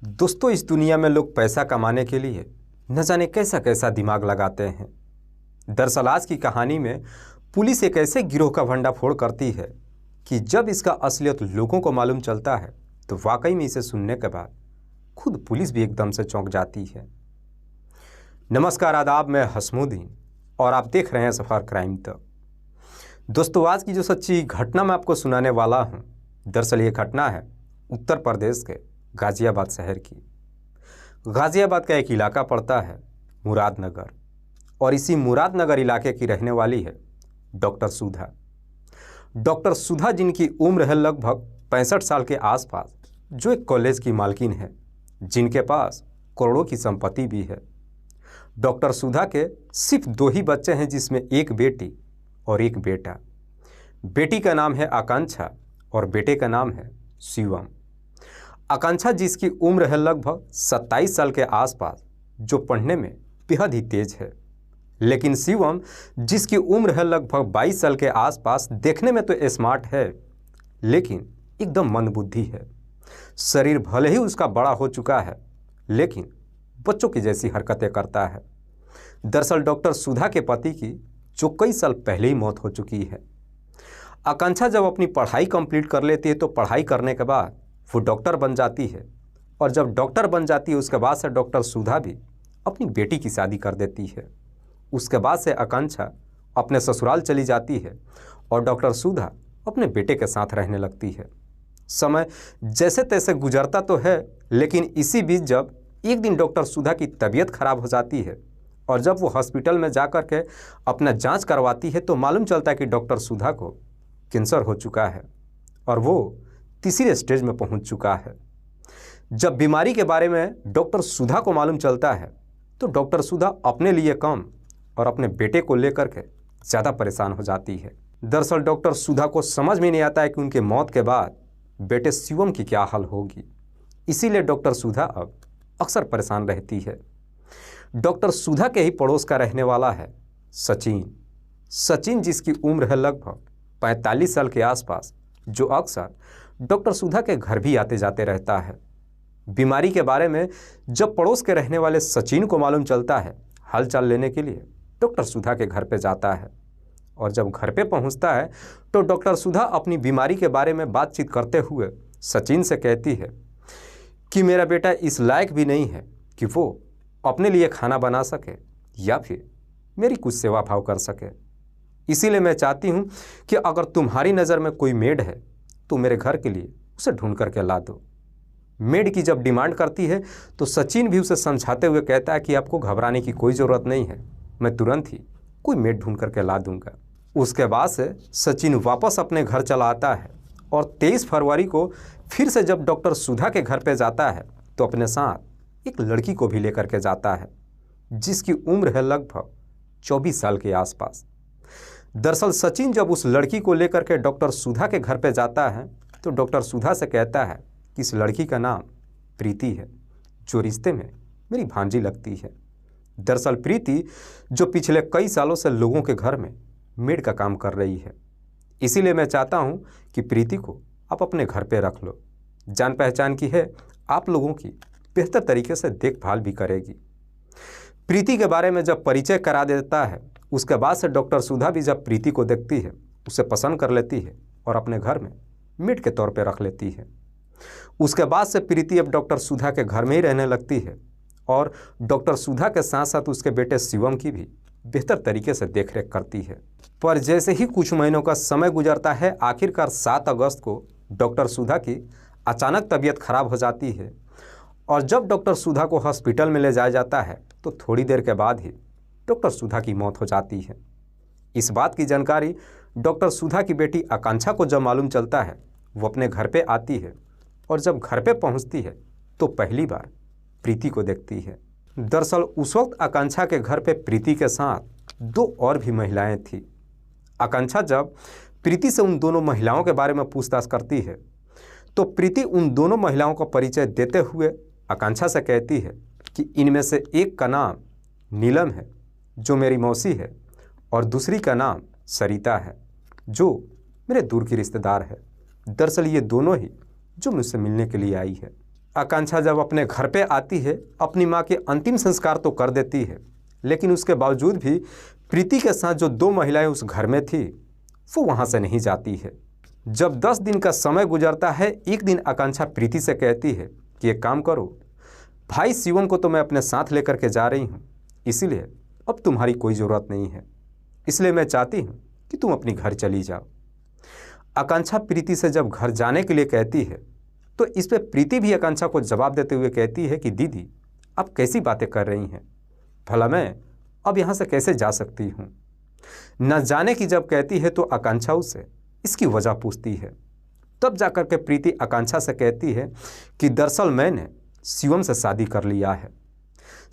दोस्तों, इस दुनिया में लोग पैसा कमाने के लिए न जाने कैसा कैसा दिमाग लगाते हैं। दरअसल आज की कहानी में पुलिस एक ऐसे गिरोह का भंडाफोड़ करती है कि जब इसका असलियत लोगों को मालूम चलता है तो वाकई में इसे सुनने के बाद खुद पुलिस भी एकदम से चौंक जाती है। नमस्कार, आदाब, मैं हसमुद्दीन और आप देख रहे हैं सफर क्राइम तक। दोस्तों, आज की जो सच्ची घटना मैं आपको सुनाने वाला हूँ, दरअसल ये घटना है उत्तर प्रदेश के गाज़ियाबाद शहर की। गाज़ियाबाद का एक इलाका पड़ता है मुरादनगर, और इसी मुरादनगर इलाके की रहने वाली है डॉक्टर सुधा। डॉक्टर सुधा जिनकी उम्र है लगभग 65 साल के आसपास, जो एक कॉलेज की मालकिन है, जिनके पास करोड़ों की संपत्ति भी है। डॉक्टर सुधा के सिर्फ 2 ही बच्चे हैं, जिसमें एक बेटी और एक बेटा। बेटी का नाम है आकांक्षा और बेटे का नाम है शिवम। आकांक्षा जिसकी उम्र है लगभग 27 साल के आसपास, जो पढ़ने में बेहद ही तेज है, लेकिन शिवम जिसकी उम्र है लगभग 22 साल के आसपास, देखने में तो स्मार्ट है लेकिन एकदम मंदबुद्धि है। शरीर भले ही उसका बड़ा हो चुका है लेकिन बच्चों की जैसी हरकतें करता है। दरअसल डॉक्टर सुधा के पति की जो कई साल पहले ही मौत हो चुकी है। आकांक्षा जब अपनी पढ़ाई कंप्लीट कर लेती है तो पढ़ाई करने के बाद वो डॉक्टर बन जाती है, और जब डॉक्टर बन जाती है उसके बाद से डॉक्टर सुधा भी अपनी बेटी की शादी कर देती है। उसके बाद से आकांक्षा अपने ससुराल चली जाती है और डॉक्टर सुधा अपने बेटे के साथ रहने लगती है। समय जैसे तैसे गुजरता तो है, लेकिन इसी बीच जब एक दिन डॉक्टर सुधा की तबीयत खराब हो जाती है और जब वो हॉस्पिटल में जा कर के अपना जांच करवाती है तो मालूम चलता है कि डॉक्टर सुधा को कैंसर हो चुका है और वो तीसरे स्टेज में पहुंच चुका है। जब बीमारी के बारे में डॉक्टर सुधा को मालूम चलता है तो डॉक्टर सुधा अपने लिए कम और अपने बेटे को लेकर के ज़्यादा परेशान हो जाती है। दरअसल डॉक्टर सुधा को समझ में नहीं आता है कि उनके मौत के बाद बेटे शिवम की क्या हाल होगी। इसीलिए डॉक्टर सुधा अब अक्सर परेशान रहती है। डॉक्टर सुधा के ही पड़ोस का रहने वाला है सचिन। सचिन जिसकी उम्र है लगभग 45 साल के आसपास, जो अक्सर डॉक्टर सुधा के घर भी आते जाते रहता है। बीमारी के बारे में जब पड़ोस के रहने वाले सचिन को मालूम चलता है, हालचाल लेने के लिए डॉक्टर सुधा के घर पे जाता है, और जब घर पे पहुंचता है तो डॉक्टर सुधा अपनी बीमारी के बारे में बातचीत करते हुए सचिन से कहती है कि मेरा बेटा इस लायक भी नहीं है कि वो अपने लिए खाना बना सके या फिर मेरी कुछ सेवा भाव कर सके। इसीलिए मैं चाहती हूँ कि अगर तुम्हारी नज़र में कोई मेड है तो मेरे घर के लिए उसे ढूंढ करके ला दो। मेड की जब डिमांड करती है तो सचिन भी उसे समझाते हुए कहता है कि आपको घबराने की कोई ज़रूरत नहीं है, मैं तुरंत ही कोई मेड ढूंढ करके ला दूंगा। उसके बाद से सचिन वापस अपने घर चला आता है और 23 फरवरी को फिर से जब डॉक्टर सुधा के घर पर जाता है तो अपने साथ एक लड़की को भी लेकर के जाता है, जिसकी उम्र है लगभग 24 साल के आसपास। दरअसल सचिन जब उस लड़की को लेकर के डॉक्टर सुधा के घर पे जाता है तो डॉक्टर सुधा से कहता है कि इस लड़की का नाम प्रीति है, जो रिश्ते में मेरी भांजी लगती है। दरअसल प्रीति जो पिछले कई सालों से लोगों के घर में मेड का काम कर रही है। इसीलिए मैं चाहता हूँ कि प्रीति को आप अपने घर पे रख लो। जान पहचान की है, आप लोगों की बेहतर तरीके से देखभाल भी करेगी। प्रीति के बारे में जब परिचय करा देता है, उसके बाद से डॉक्टर सुधा भी जब प्रीति को देखती है उसे पसंद कर लेती है और अपने घर में मेड के तौर पे रख लेती है। उसके बाद से प्रीति अब डॉक्टर सुधा के घर में ही रहने लगती है और डॉक्टर सुधा के साथ साथ उसके बेटे शिवम की भी बेहतर तरीके से देखरेख करती है। पर जैसे ही कुछ महीनों का समय गुजरता है, आखिरकार 7 अगस्त को डॉक्टर सुधा की अचानक तबीयत खराब हो जाती है, और जब डॉक्टर सुधा को हॉस्पिटल में ले जाया जाता है तो थोड़ी देर के बाद ही डॉक्टर सुधा की मौत हो जाती है। इस बात की जानकारी डॉक्टर सुधा की बेटी आकांक्षा को जब मालूम चलता है, वो अपने घर पे आती है, और जब घर पे पहुंचती है तो पहली बार प्रीति को देखती है। दरअसल उस वक्त आकांक्षा के घर पे प्रीति के साथ 2 और भी महिलाएं थीं। आकांक्षा जब प्रीति से उन दोनों महिलाओं के बारे में पूछताछ करती है तो प्रीति उन दोनों महिलाओं का परिचय देते हुए आकांक्षा से कहती है कि इनमें से एक का नाम नीलम है, जो मेरी मौसी है, और दूसरी का नाम सरिता है, जो मेरे दूर की रिश्तेदार है। दरअसल ये दोनों ही जो मुझसे मिलने के लिए आई है। आकांक्षा जब अपने घर पे आती है, अपनी माँ के अंतिम संस्कार तो कर देती है, लेकिन उसके बावजूद भी प्रीति के साथ जो 2 महिलाएं उस घर में थी वो वहाँ से नहीं जाती है। जब 10 दिन का समय गुजरता है, एक दिन आकांक्षा प्रीति से कहती है कि एक काम करो, भाई शिवम को तो मैं अपने साथ लेकर के जा रही हूँ, इसीलिए अब तुम्हारी कोई ज़रूरत नहीं है, इसलिए मैं चाहती हूँ कि तुम अपनी घर चली जाओ। आकांक्षा प्रीति से जब घर जाने के लिए कहती है तो इस पे प्रीति भी आकांक्षा को जवाब देते हुए कहती है कि दीदी आप कैसी बातें कर रही हैं, भला मैं अब यहाँ से कैसे जा सकती हूँ। न जाने की जब कहती है तो आकांक्षा उससे इसकी वजह पूछती है। तब जाकर के प्रीति आकांक्षा से कहती है कि दरअसल मैंने शिवम से शादी कर लिया है।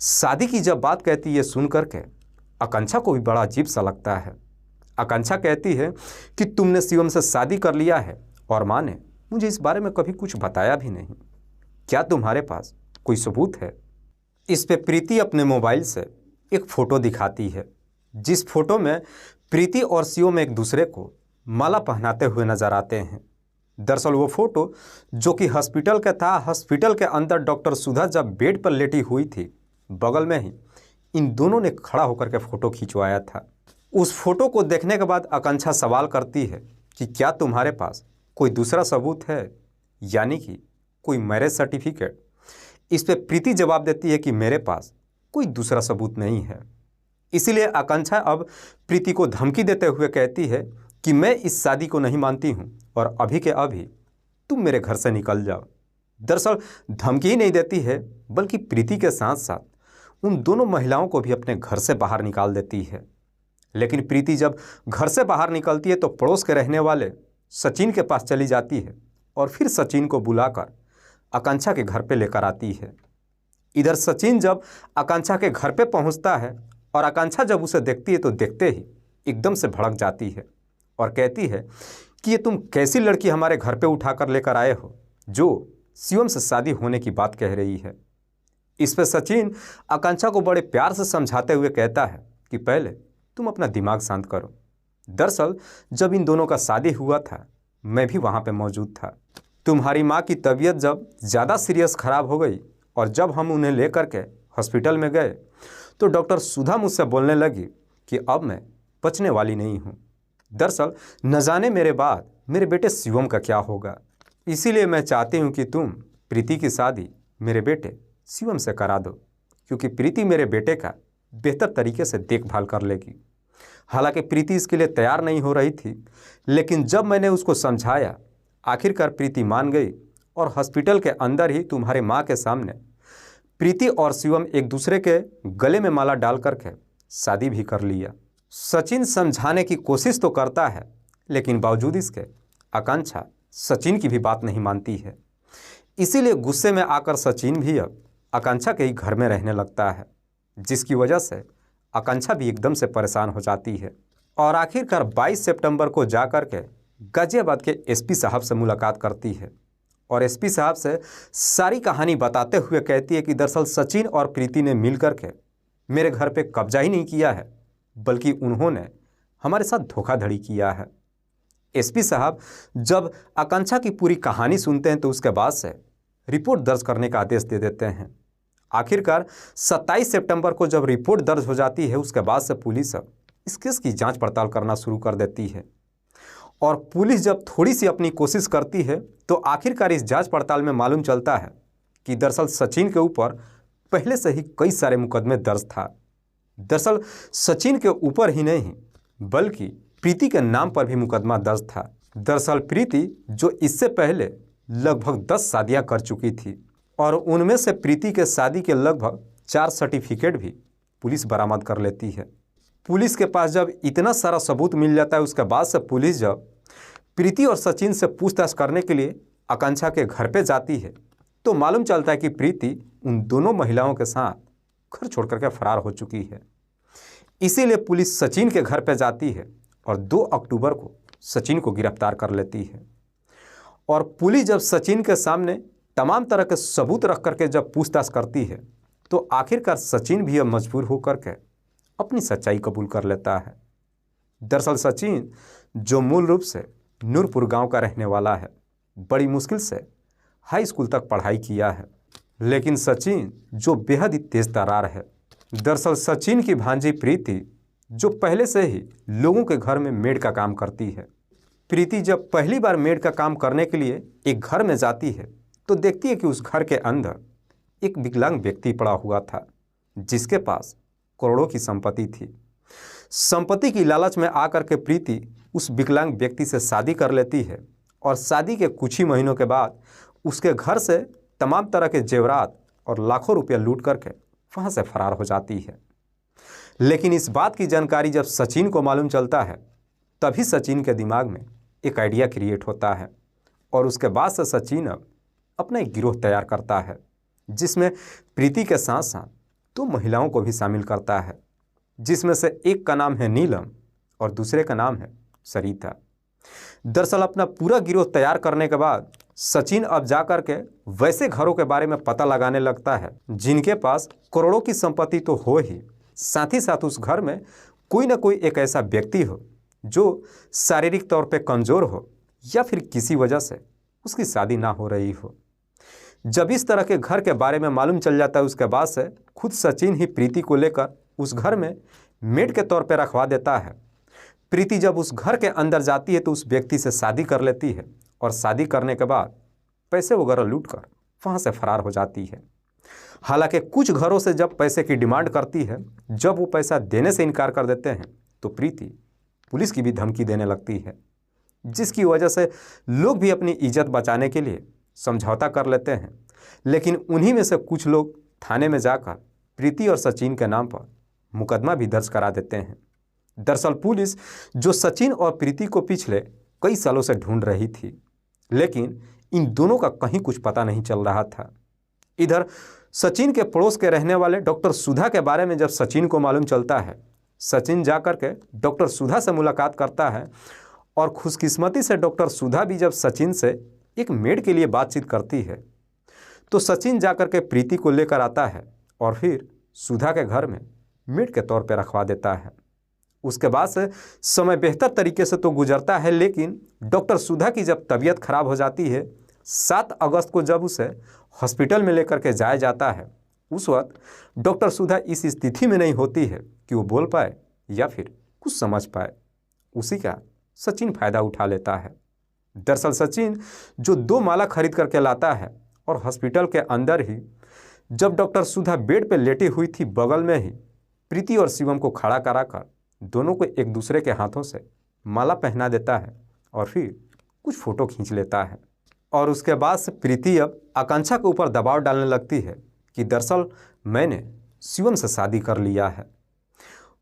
शादी की जब बात कहती है सुन करके आकांक्षा को भी बड़ा अजीब सा लगता है। आकांक्षा कहती है कि तुमने शिवम से शादी कर लिया है और माँ ने मुझे इस बारे में कभी कुछ बताया भी नहीं, क्या तुम्हारे पास कोई सबूत है? इस पे प्रीति अपने मोबाइल से एक फ़ोटो दिखाती है, जिस फोटो में प्रीति और शिवम एक दूसरे को माला पहनाते हुए नजर आते हैं। दरअसल वो फोटो जो कि हॉस्पिटल का था, हॉस्पिटल के अंदर डॉक्टर सुधा जब बेड पर लेटी हुई थी, बगल में ही इन दोनों ने खड़ा होकर के फ़ोटो खिंचवाया था। उस फोटो को देखने के बाद आकांक्षा सवाल करती है कि क्या तुम्हारे पास कोई दूसरा सबूत है, यानी कि कोई मैरिज सर्टिफिकेट? इस पे प्रीति जवाब देती है कि मेरे पास कोई दूसरा सबूत नहीं है। इसीलिए आकांक्षा अब प्रीति को धमकी देते हुए कहती है कि मैं इस शादी को नहीं मानती हूँ और अभी के अभी तुम मेरे घर से निकल जाओ। दरअसल धमकी ही नहीं देती है, बल्कि प्रीति के साथ साथ उन दोनों महिलाओं को भी अपने घर से बाहर निकाल देती है। लेकिन प्रीति जब घर से बाहर निकलती है तो पड़ोस के रहने वाले सचिन के पास चली जाती है और फिर सचिन को बुलाकर आकांक्षा के घर पे लेकर आती है। इधर सचिन जब आकांक्षा के घर पे पहुंचता है और आकांक्षा जब उसे देखती है तो देखते ही एकदम से भड़क जाती है और कहती है कि ये तुम कैसी लड़की हमारे घर पे उठाकर लेकर आए हो जो शिवम से शादी होने की बात कह रही है। इस पर सचिन आकांक्षा को बड़े प्यार से समझाते हुए कहता है कि पहले तुम अपना दिमाग शांत करो। दरअसल जब इन दोनों का शादी हुआ था मैं भी वहाँ पे मौजूद था। तुम्हारी माँ की तबीयत जब ज़्यादा सीरियस ख़राब हो गई और जब हम उन्हें लेकर के हॉस्पिटल में गए तो डॉक्टर सुधा मुझसे बोलने लगी कि अब मैं बचने वाली नहीं हूँ। दरअसल न जाने मेरे बाद मेरे बेटे शिवम का क्या होगा, इसीलिए मैं चाहती हूँ कि तुम प्रीति की शादी मेरे बेटे शिवम से करा दो, क्योंकि प्रीति मेरे बेटे का बेहतर तरीके से देखभाल कर लेगी। हालांकि प्रीति इसके लिए तैयार नहीं हो रही थी, लेकिन जब मैंने उसको समझाया आखिरकार प्रीति मान गई और हॉस्पिटल के अंदर ही तुम्हारे माँ के सामने प्रीति और शिवम एक दूसरे के गले में माला डाल करके शादी भी कर लिया। सचिन समझाने की कोशिश तो करता है, लेकिन बावजूद इसके आकांक्षा सचिन की भी बात नहीं मानती है। इसीलिए गुस्से में आकर सचिन भी अब आकांक्षा के ही घर में रहने लगता है, जिसकी वजह से आकांक्षा भी एकदम से परेशान हो जाती है और आखिरकार 22 सितंबर को जाकर के गाजियाबाद के एसपी साहब से मुलाकात करती है और एसपी साहब से सारी कहानी बताते हुए कहती है कि दरअसल सचिन और प्रीति ने मिलकर के मेरे घर पे कब्जा ही नहीं किया है, बल्कि उन्होंने हमारे साथ धोखाधड़ी किया है। एसपी साहब जब आकांक्षा की पूरी कहानी सुनते हैं तो उसके बाद से रिपोर्ट दर्ज करने का आदेश दे देते हैं। आखिरकार 27 सितंबर को जब रिपोर्ट दर्ज हो जाती है उसके बाद से पुलिस अब इस केस की जांच पड़ताल करना शुरू कर देती है और पुलिस जब थोड़ी सी अपनी कोशिश करती है तो आखिरकार इस जांच पड़ताल में मालूम चलता है कि दरअसल सचिन के ऊपर पहले से ही कई सारे मुकदमे दर्ज था। दरअसल सचिन के ऊपर ही नहीं बल्कि प्रीति के नाम पर भी मुकदमा दर्ज था। दरअसल प्रीति जो इससे पहले लगभग 10 शादियां कर चुकी थी और उनमें से प्रीति के शादी के लगभग 4 सर्टिफिकेट भी पुलिस बरामद कर लेती है। पुलिस के पास जब इतना सारा सबूत मिल जाता है उसके बाद से पुलिस जब प्रीति और सचिन से पूछताछ करने के लिए आकांक्षा के घर पे जाती है तो मालूम चलता है कि प्रीति उन दोनों महिलाओं के साथ घर छोड़ करके फरार हो चुकी है। इसीलिए पुलिस सचिन के घर पे जाती है और 2 अक्टूबर को सचिन को गिरफ्तार कर लेती है और पुलिस जब सचिन के सामने तमाम तरह के सबूत रख करके जब पूछताछ करती है तो आखिरकार सचिन भी अब मजबूर होकर के अपनी सच्चाई कबूल कर लेता है। दरअसल सचिन जो मूल रूप से नूरपुर गांव का रहने वाला है, बड़ी मुश्किल से हाई स्कूल तक पढ़ाई किया है लेकिन सचिन जो बेहद ही तेज तर्रार है। दरअसल सचिन की भांजी प्रीति जो पहले से ही लोगों के घर में मेड का काम करती है। प्रीति जब पहली बार मेड का काम करने के लिए एक घर में जाती है तो देखती है कि उस घर के अंदर एक विकलांग व्यक्ति पड़ा हुआ था, जिसके पास करोड़ों की संपत्ति थी। संपत्ति की लालच में आकर के प्रीति उस विकलांग व्यक्ति से शादी कर लेती है और शादी के कुछ ही महीनों के बाद उसके घर से तमाम तरह के जेवरात और लाखों रुपया लूट करके वहाँ से फरार हो जाती है। लेकिन इस बात की जानकारी जब सचिन को मालूम चलता है तभी सचिन के दिमाग में एक आइडिया क्रिएट होता है और उसके बाद से सचिन अब अपना एक गिरोह तैयार करता है, जिसमें प्रीति के साथ साथ 2 महिलाओं को भी शामिल करता है, जिसमें से एक का नाम है नीलम और दूसरे का नाम है सरिता। दरअसल अपना पूरा गिरोह तैयार करने के बाद सचिन अब जाकर के वैसे घरों के बारे में पता लगाने लगता है जिनके पास करोड़ों की संपत्ति तो हो ही, साथ ही साथ उस घर में कोई ना कोई एक ऐसा व्यक्ति हो जो शारीरिक तौर पे कमज़ोर हो या फिर किसी वजह से उसकी शादी ना हो रही हो। जब इस तरह के घर के बारे में मालूम चल जाता है उसके बाद से खुद सचिन ही प्रीति को लेकर उस घर में मेड के तौर पे रखवा देता है। प्रीति जब उस घर के अंदर जाती है तो उस व्यक्ति से शादी कर लेती है और शादी करने के बाद पैसे वगैरह लूट कर वहाँ से फरार हो जाती है। हालांकि कुछ घरों से जब पैसे की डिमांड करती है, जब वो पैसा देने से इनकार कर देते हैं तो प्रीति पुलिस की भी धमकी देने लगती है, जिसकी वजह से लोग भी अपनी इज्जत बचाने के लिए समझौता कर लेते हैं। लेकिन उन्हीं में से कुछ लोग थाने में जाकर प्रीति और सचिन के नाम पर मुकदमा भी दर्ज करा देते हैं। दरअसल पुलिस जो सचिन और प्रीति को पिछले कई सालों से ढूंढ रही थी, लेकिन इन दोनों का कहीं कुछ पता नहीं चल रहा था। इधर सचिन के पड़ोस के रहने वाले डॉक्टर सुधा के बारे में जब सचिन को मालूम चलता है, सचिन जाकर के डॉक्टर सुधा से मुलाकात करता है और खुशकिस्मती से डॉक्टर सुधा भी जब सचिन से एक मेड के लिए बातचीत करती है तो सचिन जाकर के प्रीति को लेकर आता है और फिर सुधा के घर में मेड के तौर पर रखवा देता है। उसके बाद से समय बेहतर तरीके से तो गुजरता है, लेकिन डॉक्टर सुधा की जब तबीयत खराब हो जाती है, 7 अगस्त को जब उसे हॉस्पिटल में लेकर के जाया जाता है, उस वक्त डॉक्टर सुधा इस स्थिति में नहीं होती है कि वो बोल पाए या फिर कुछ समझ पाए। उसी का सचिन फ़ायदा उठा लेता है। दरअसल सचिन जो 2 माला खरीद करके लाता है और हॉस्पिटल के अंदर ही जब डॉक्टर सुधा बेड पर लेटी हुई थी, बगल में ही प्रीति और शिवम को खड़ा कराकर दोनों को एक दूसरे के हाथों से माला पहना देता है और फिर कुछ फ़ोटो खींच लेता है। और उसके बाद से प्रीति अब आकांक्षा के ऊपर दबाव डालने लगती है कि दरअसल मैंने शिवम से शादी कर लिया है।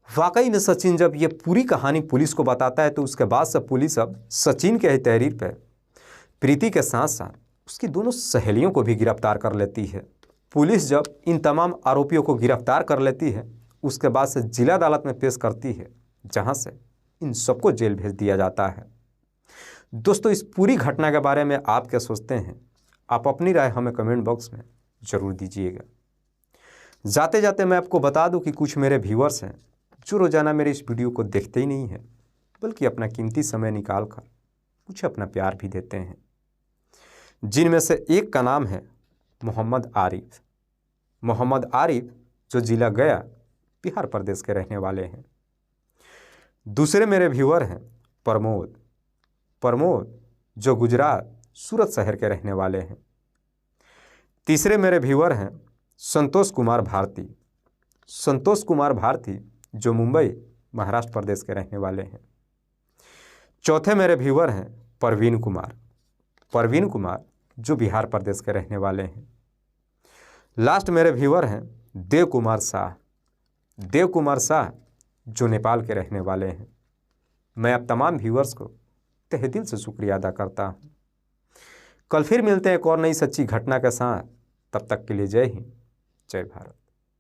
वाकई में सचिन जब ये पूरी कहानी पुलिस को बताता है तो उसके बाद से पुलिस अब सचिन के ही तहरीर पर प्रीति के साथ साथ उसकी दोनों सहेलियों को भी गिरफ्तार कर लेती है। पुलिस जब इन तमाम आरोपियों को गिरफ्तार कर लेती है उसके बाद से जिला अदालत में पेश करती है, जहां से इन सबको जेल भेज दिया जाता है। दोस्तों, इस पूरी घटना के बारे में आप क्या सोचते हैं? आप अपनी राय हमें कमेंट बॉक्स में ज़रूर दीजिएगा। जाते जाते मैं आपको बता दूं कि कुछ मेरे व्यूअर्स हैं जो रोज़ाना मेरे इस वीडियो को देखते ही नहीं हैं, बल्कि अपना कीमती समय निकाल कर मुझे अपना प्यार भी देते हैं, जिनमें से एक का नाम है मोहम्मद आरिफ। मोहम्मद आरिफ जो जिला गया बिहार प्रदेश के रहने वाले हैं। दूसरे मेरे व्यूअर हैं प्रमोद जो गुजरात सूरत शहर के रहने वाले हैं। तीसरे मेरे व्यूअर हैं संतोष कुमार भारती जो मुंबई महाराष्ट्र प्रदेश के रहने वाले हैं। चौथे मेरे व्यूअर हैं परवीन कुमार जो बिहार प्रदेश के रहने वाले हैं। लास्ट मेरे व्यूअर हैं देव कुमार शाह जो नेपाल के रहने वाले हैं। मैं अब तमाम व्यूअर्स को तहे दिल से शुक्रिया अदा करता हूँ। कल फिर मिलते हैं एक और नई सच्ची घटना के साथ। तब तक के लिए जय हिंद, जय भारत।